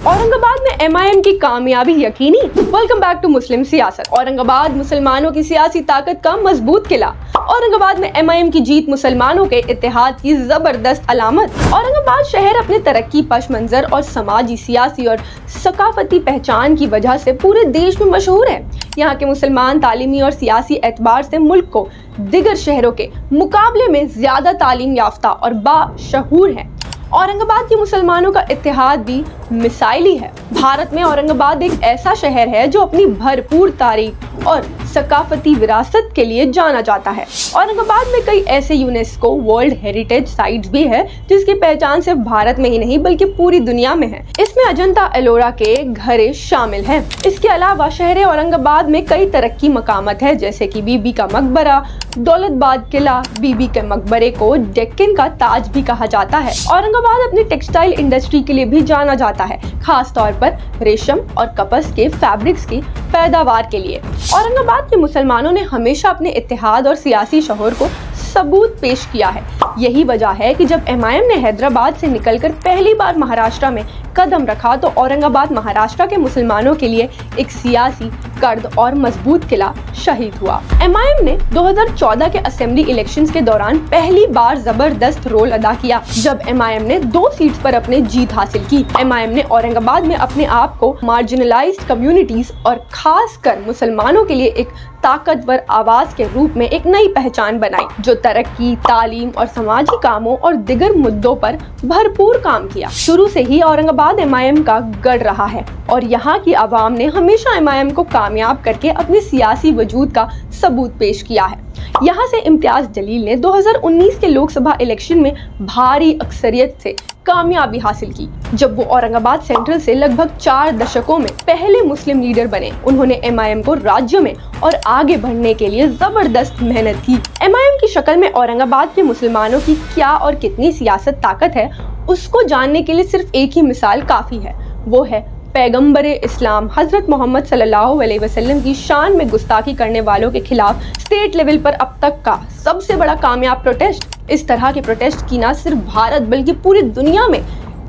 औरंगाबाद में एमआईएम की कामयाबी यकीनी। वेलकम बैक टू मुस्लिम सियासत। औरंगाबाद मुसलमानों की सियासी ताकत का मजबूत किला। औरंगाबाद में एमआईएम की जीत मुसलमानों के इत्तेहाद की जबरदस्त अलामत। औरंगाबाद शहर अपने तरक्की, पश मंजर और समाजी, सियासी और सकाफती पहचान की वजह से पूरे देश में मशहूर है। यहाँ के मुसलमान तालीमी और सियासी एतबार से मुल्क को दिगर शहरों के मुकाबले में ज्यादा तालीम याफ्ता और बाशऊर है। औरंगाबाद के मुसलमानों का इत्तेहाद भी मिसाइली है। भारत में औरंगाबाद एक ऐसा शहर है जो अपनी भरपूर तारीख और सकाफती विरासत के लिए जाना जाता है। औरंगाबाद में कई ऐसे यूनेस्को वर्ल्ड हेरिटेज साइट्स भी है जिसकी पहचान सिर्फ भारत में ही नहीं बल्कि पूरी दुनिया में है। इसमें अजंता एलोरा के घरे शामिल हैं। इसके अलावा शहर औरंगाबाद में कई तरक्की मकामत है, जैसे कि बीबी का मकबरा, दौलताबाद किला। बीबी के मकबरे को डेक्कन का ताज भी कहा जाता है। औरंगाबाद अपनी टेक्सटाइल इंडस्ट्री के लिए भी जाना जाता है, खास तौर पर रेशम और कपस के फैब्रिक्स की पैदावार के लिए। औरंगाबाद के मुसलमानों ने हमेशा अपने इत्तेहाद और सियासी शौहर को सबूत पेश किया है। यही वजह है कि जब एमआईएम ने हैदराबाद से निकलकर पहली बार महाराष्ट्र में कदम रखा तो औरंगाबाद महाराष्ट्र के मुसलमानों के लिए एक सियासी कर्द और मजबूत किला शहीद हुआ। एमआईएम ने 2014 के असेंबली इलेक्शंस के दौरान पहली बार जबरदस्त रोल अदा किया, जब एमआईएम ने 2 सीट्स पर अपने जीत हासिल की। एमआईएम ने औरंगाबाद में अपने आप को मार्जिनलाइज्ड कम्युनिटीज और खासकर मुसलमानों के लिए एक ताकतवर आवाज के रूप में एक नई पहचान बनाई, जो तरक्की, तालीम और समाजी कामों और दिगर मुद्दों पर भरपूर काम किया। शुरू से ही औरंगाबाद एमआईएम का गढ़ रहा है और यहाँ की आवाम ने हमेशा एमआईएम को कामयाब करके अपने सियासी वजूद का सबूत पेश किया है। यहाँ से इम्तियाज जलील ने 2019 के लोकसभा इलेक्शन में भारी अक्सरियत से कामयाबी हासिल की, जब वो औरंगाबाद सेंट्रल से लगभग 4 दशकों में पहले मुस्लिम लीडर बने। उन्होंने एमआईएम को राज्य में और आगे बढ़ने के लिए जबरदस्त मेहनत की। एमआईएम की शक्ल में औरंगाबाद के मुसलमानों की क्या और कितनी सियासत ताकत है, उसको जानने के लिए सिर्फ एक ही मिसाल काफी है, वो है पैगंबर इस्लाम हजरत मोहम्मद सल्लल्लाहु अलैहि वसल्लम की शान में गुस्ताखी करने वालों के खिलाफ स्टेट लेवल पर अब तक का सबसे बड़ा कामयाब प्रोटेस्ट। इस तरह के प्रोटेस्ट की न सिर्फ भारत बल्कि पूरी दुनिया में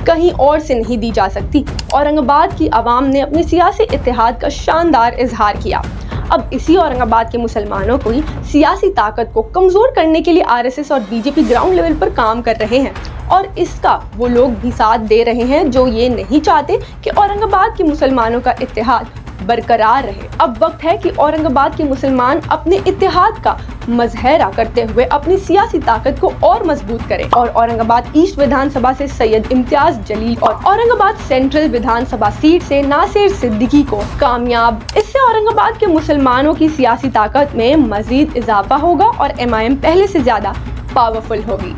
कहीं और से नहीं दी जा सकती। औरंगाबाद की आवाम ने अपने सियासी इत्तेहाद का शानदार इजहार किया। अब इसी औरंगाबाद के मुसलमानों को ही सियासी ताकत को कमजोर करने के लिए आरएसएस और बीजेपी ग्राउंड लेवल पर काम कर रहे हैं और इसका वो लोग भी साथ दे रहे हैं जो ये नहीं चाहते कि औरंगाबाद के मुसलमानों का इत्तेहाद बरकरार रहे। अब वक्त है कि औरंगाबाद के मुसलमान अपने इत्तेहाद का मजहरा करते हुए अपनी सियासी ताकत को और मजबूत करें और औरंगाबाद ईस्ट विधानसभा से सैयद इम्तियाज जलील और औरंगाबाद सेंट्रल विधानसभा सीट से नासिर सिद्दीकी को कामयाब। इससे औरंगाबाद के मुसलमानों की सियासी ताकत में मजीद इजाफा होगा और एमआईएम पहले से ज्यादा पावरफुल होगी।